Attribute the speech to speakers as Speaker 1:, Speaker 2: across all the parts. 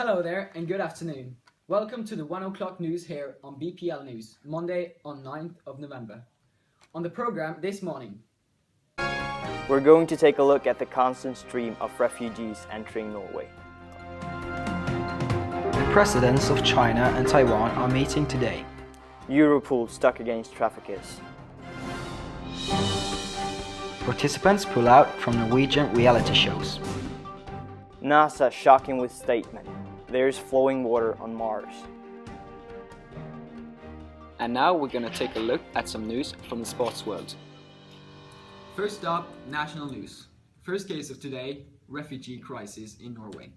Speaker 1: Hello there and good afternoon. Welcome to the 1 o'clock news here on BPL News, Monday on 9th of November. On the program this morning,
Speaker 2: we're going to take a look at the constant stream of refugees entering Norway.
Speaker 3: The presidents of China and Taiwan are meeting today.
Speaker 2: Europol stuck against traffickers.
Speaker 3: Participants pull out from Norwegian reality shows.
Speaker 2: NASA shocking with statement. There's flowing water on Mars.
Speaker 4: And now we're going to take a look at some news from the sports world.
Speaker 1: First up, national news. First case of today, refugee crisis in Norway.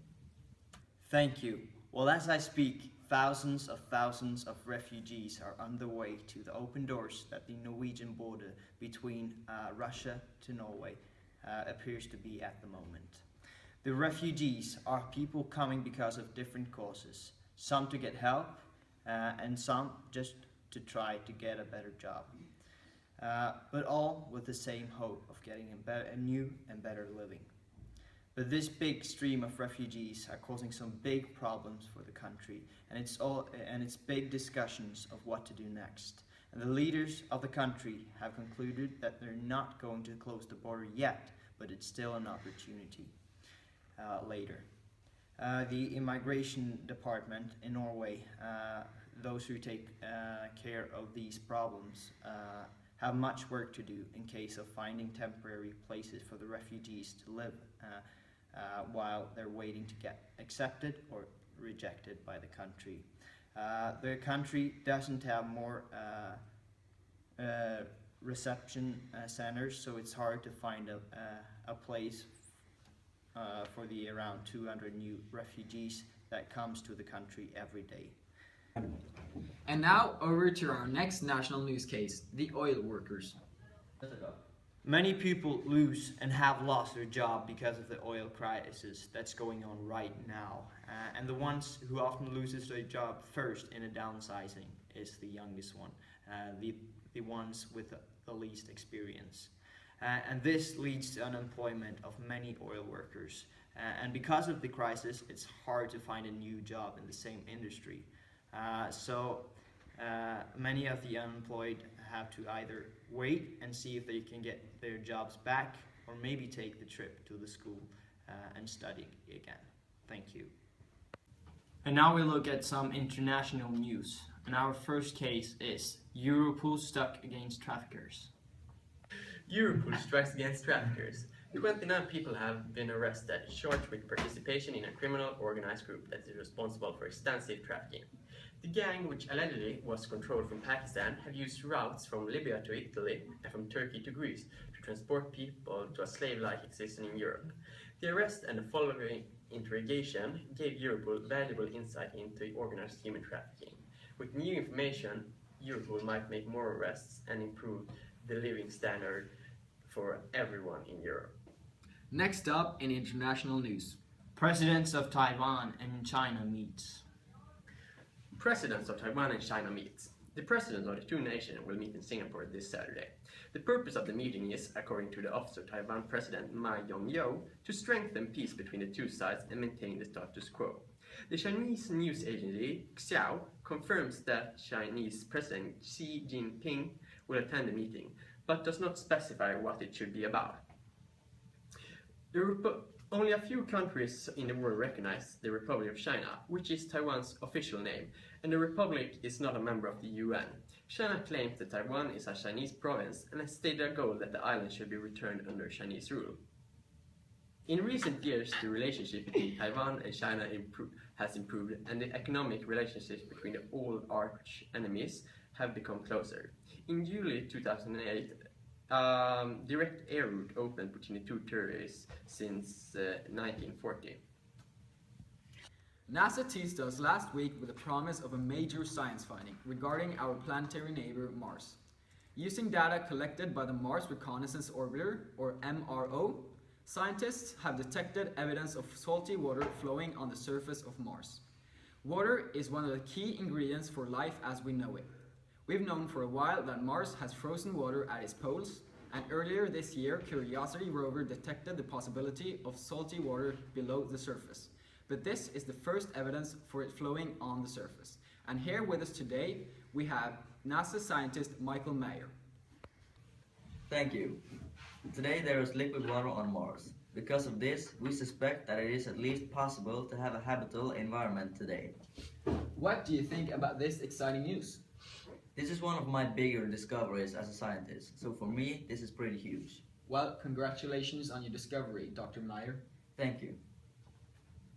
Speaker 5: Thank you. Well, as I speak, thousands of refugees are on the way to the open doors that the Norwegian border between Russia to Norway appears to be at the moment. The refugees are people coming because of different causes, some to get help and some just to try to get a better job, but all with the same hope of getting a new and better living. But this big stream of refugees are causing some big problems for the country, and it's big discussions of what to do next. And the leaders of the country have concluded that they're not going to close the border yet, but it's still an opportunity. Later. The immigration department in Norway, those who take care of these problems, have much work to do in case of finding temporary places for the refugees to live while they're waiting to get accepted or rejected by the country. The country doesn't have more reception centers, so it's hard to find a place for the around 200 new refugees that comes to the country every day.
Speaker 1: And now over to our next national news case, the oil workers.
Speaker 5: Many people lose and have lost their job because of the oil crisis that's going on right now. And the ones who often loses their job first in a downsizing is the youngest one, the ones with the least experience. And this leads to unemployment of many oil workers. And because of the crisis, it's hard to find a new job in the same industry. So many of the unemployed have to either wait and see if they can get their jobs back, or maybe take the trip to the school and study again. Thank you. And now we look at some international news. And our first case is Europol stuck against traffickers.
Speaker 6: Europol strikes against traffickers. 29 people have been arrested, charged with participation in a criminal organized group that is responsible for extensive trafficking. The gang, which allegedly was controlled from Pakistan, have used routes from Libya to Italy and from Turkey to Greece to transport people to a slave-like existence in Europe. The arrest and the following interrogation gave Europol valuable insight into organized human trafficking. With new information, Europol might make more arrests and improve the living standard for everyone in Europe.
Speaker 1: Next up in international news.
Speaker 5: Presidents of Taiwan and China meet.
Speaker 6: Presidents of Taiwan and China meet. The presidents of the two nations will meet in Singapore this Saturday. The purpose of the meeting is, according to the Office of Taiwan President Ma Yong-yo, to strengthen peace between the two sides and maintain the status quo. The Chinese news agency Xiao confirms that Chinese President Xi Jinping will attend the meeting, but does not specify what it should be about. Only a few countries in the world recognize the Republic of China, which is Taiwan's official name, and the Republic is not a member of the UN. China claims that Taiwan is a Chinese province and has stated a goal that the island should be returned under Chinese rule. In recent years, the relationship between Taiwan and China has improved, and the economic relationships between the old arch enemies have become closer. In July 2008, direct air route opened between the two territories since 1940.
Speaker 1: NASA teased us last week with the promise of a major science finding regarding our planetary neighbor Mars. Using data collected by the Mars Reconnaissance Orbiter, or MRO, scientists have detected evidence of salty water flowing on the surface of Mars. Water is one of the key ingredients for life as we know it. We've known for a while that Mars has frozen water at its poles, and earlier this year, Curiosity rover detected the possibility of salty water below the surface. but this is the first evidence for it flowing on the surface. And here with us today, we have NASA scientist Michael Mayer.
Speaker 7: Thank you. Today there is liquid water on Mars. Because of this, we suspect that it is at least possible to have a habitable environment today.
Speaker 1: What do you think about this exciting news?
Speaker 7: This is one of my bigger discoveries as a scientist, so for me, this is pretty huge.
Speaker 1: Well, congratulations on your discovery, Dr. Meyer.
Speaker 7: Thank you.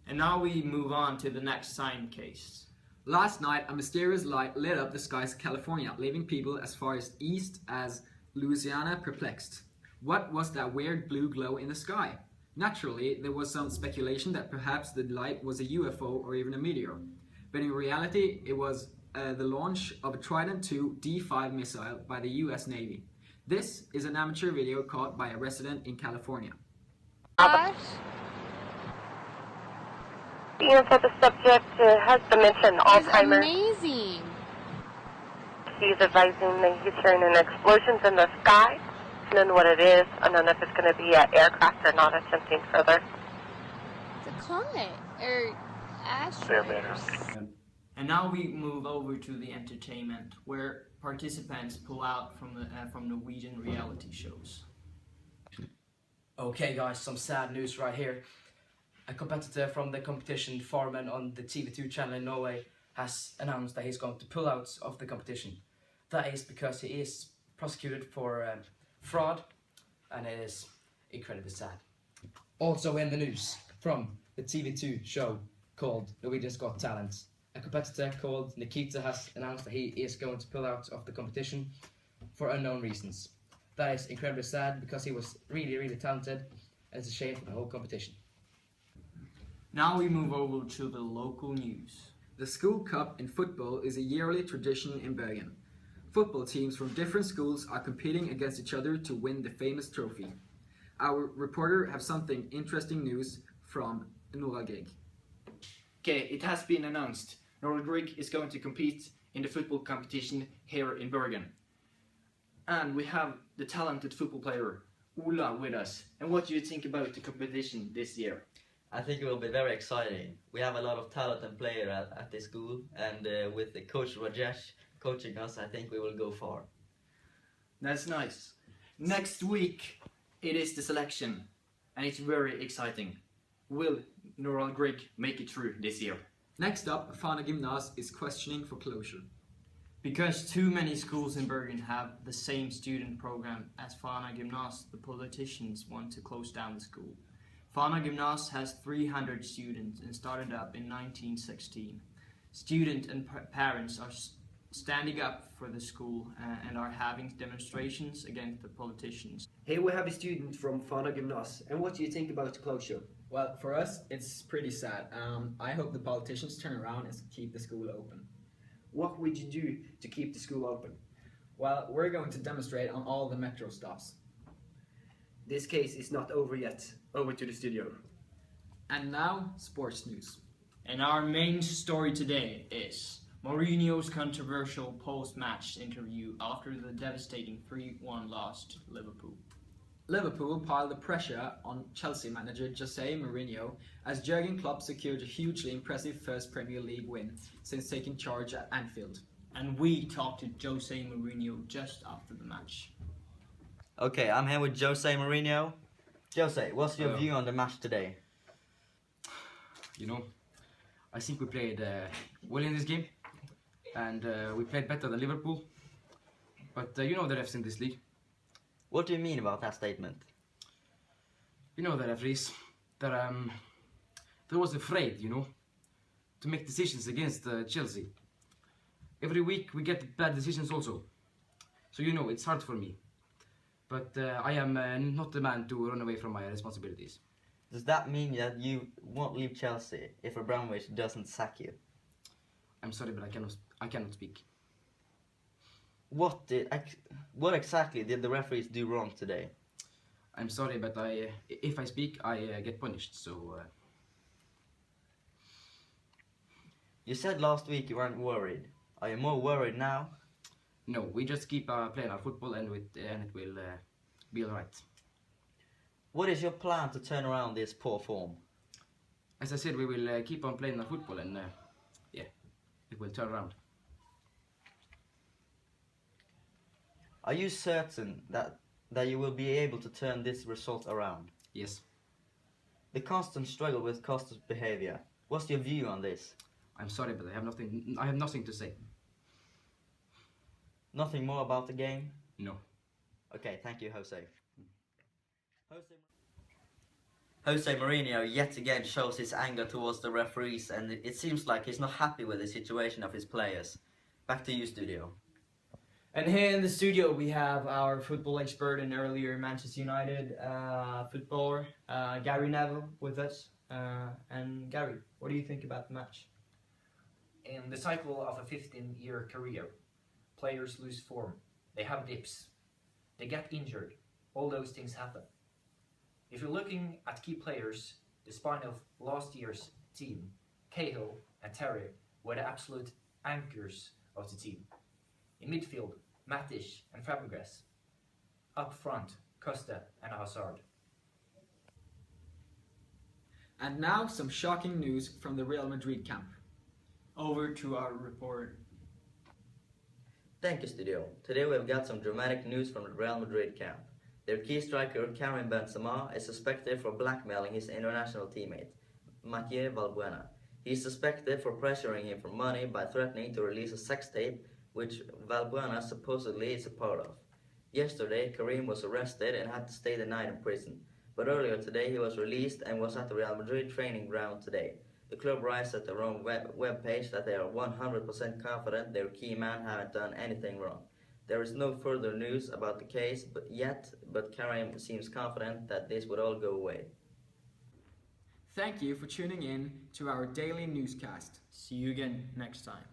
Speaker 5: And now we move on to the next sign case.
Speaker 1: Last night, a mysterious light lit up the skies of California, leaving people as far east as Louisiana perplexed. What was that weird blue glow in the sky? Naturally, there was some speculation that perhaps the light was a UFO or even a meteor. But in reality, it was the launch of a Trident II D5 missile by the US Navy. This is an amateur video caught by a resident in California.
Speaker 8: Being that the subject has dementia and Alzheimer's.
Speaker 9: Amazing.
Speaker 8: He's advising that he's hearing an explosions in the sky. I don't know what it is. I don't know if it's going to be an aircraft or not. Attempting further.
Speaker 9: It's a comet or asteroid.
Speaker 5: And now we move over to the entertainment, where participants pull out from Norwegian reality shows.
Speaker 10: Okay guys, some sad news right here. A competitor from the competition, Farman on the TV2 channel in Norway, has announced that he's going to pull out of the competition. That is because he is prosecuted for fraud, and it is incredibly sad. Also in the news, from the TV2 show called Norwegian's Got Talent, a competitor called Nikita has announced that he is going to pull out of the competition for unknown reasons. That is incredibly sad because he was really talented, and it's a shame for the whole competition.
Speaker 5: Now we move over to the local news.
Speaker 1: The School Cup in football is a yearly tradition in Bergen. Football teams from different schools are competing against each other to win the famous trophy. Our reporter have something interesting news from Norway.
Speaker 11: Okay, it has been announced. Norway is going to compete in the football competition here in Bergen. And we have the talented football player Ola with us. And what do you think about the competition this year?
Speaker 7: I think it will be very exciting. We have a lot of talented players at this school, and with the coach Rajesh coaching us, I think we will go far.
Speaker 11: That's nice. Next week it is the selection, and it's very exciting. Will Noral Grieg make it through this year?
Speaker 1: Next up, Fana Gymnas is questioning for closure.
Speaker 5: Because too many schools in Bergen have the same student program as Fana Gymnas, the politicians want to close down the school. Fana Gymnas has 300 students and started up in 1916. Students and parents are standing up for the school and are having demonstrations against the politicians.
Speaker 12: Here we have a student from Fana Gymnas, and what do you think about the closure?
Speaker 1: Well, for us, it's pretty sad. I hope the politicians turn around and keep the school open.
Speaker 12: What would you do to keep the school open?
Speaker 1: Well, we're going to demonstrate on all the metro stops.
Speaker 12: This case is not over yet. Over to the studio.
Speaker 1: And now, sports news.
Speaker 5: And our main story today is Mourinho's controversial post-match interview after the devastating 3-1 loss to Liverpool.
Speaker 1: Liverpool piled the pressure on Chelsea manager Jose Mourinho as Jurgen Klopp secured a hugely impressive first Premier League win since taking charge at Anfield.
Speaker 5: And we talked to Jose Mourinho just after the match.
Speaker 7: Okay, I'm here with Jose Mourinho. Jose, what's your view on the match today?
Speaker 10: You know, I think we played well in this game, and we played better than Liverpool. But you know the refs in this league.
Speaker 7: What do you mean about that statement?
Speaker 10: You know the referees. They was afraid, you know, to make decisions against Chelsea. Every week we get bad decisions also. So you know, it's hard for me. But I am not the man to run away from my responsibilities.
Speaker 7: Does that mean that you won't leave Chelsea if Abramovich doesn't sack you?
Speaker 10: I'm sorry, but I cannot speak.
Speaker 7: What exactly did the referees do wrong today?
Speaker 10: I'm sorry, but if I speak, I get punished. So.
Speaker 7: You said last week you weren't worried. Are you more worried now?
Speaker 10: No, we just keep playing our football, and it will be alright.
Speaker 7: What is your plan to turn around this poor form?
Speaker 10: as I said, we will keep on playing the football, and yeah, it will turn around.
Speaker 7: Are you certain that you will be able to turn this result around?
Speaker 10: Yes.
Speaker 7: The constant struggle with Costa's behavior. What's your view on this?
Speaker 10: I'm sorry, but I have nothing to say.
Speaker 7: Nothing more about the game?
Speaker 10: No.
Speaker 7: Okay, thank you, Jose. Jose Mourinho yet again shows his anger towards the referees, and it seems like he's not happy with the situation of his players. Back to you, studio.
Speaker 13: And here in the studio we have our football expert and earlier Manchester United footballer, Gary Neville, with us. And Gary, what do you think about the match?
Speaker 14: In the cycle of a 15-year career, players lose form, they have dips, they get injured, all those things happen. If you're looking at key players, the spine of last year's team, Cahill and Terry were the absolute anchors of the team. In midfield, Matic and Fabregas. Up front, Costa and Hazard.
Speaker 1: And now some shocking news from the Real Madrid camp.
Speaker 13: Over to our report.
Speaker 7: Thank you, studio. Today we've got some dramatic news from the Real Madrid camp. Their key striker, Karim Benzema, is suspected for blackmailing his international teammate, Mathieu Valbuena. He is suspected for pressuring him for money by threatening to release a sex tape, which Valbuena supposedly is a part of. Yesterday, Karim was arrested and had to stay the night in prison. But earlier today, he was released and was at the Real Madrid training ground today. The club writes at their own webpage that they are 100% confident their key man haven't done anything wrong. There is no further news about the case but Karim seems confident that this would all go away.
Speaker 1: Thank you for tuning in to our daily newscast.
Speaker 13: See you again next time.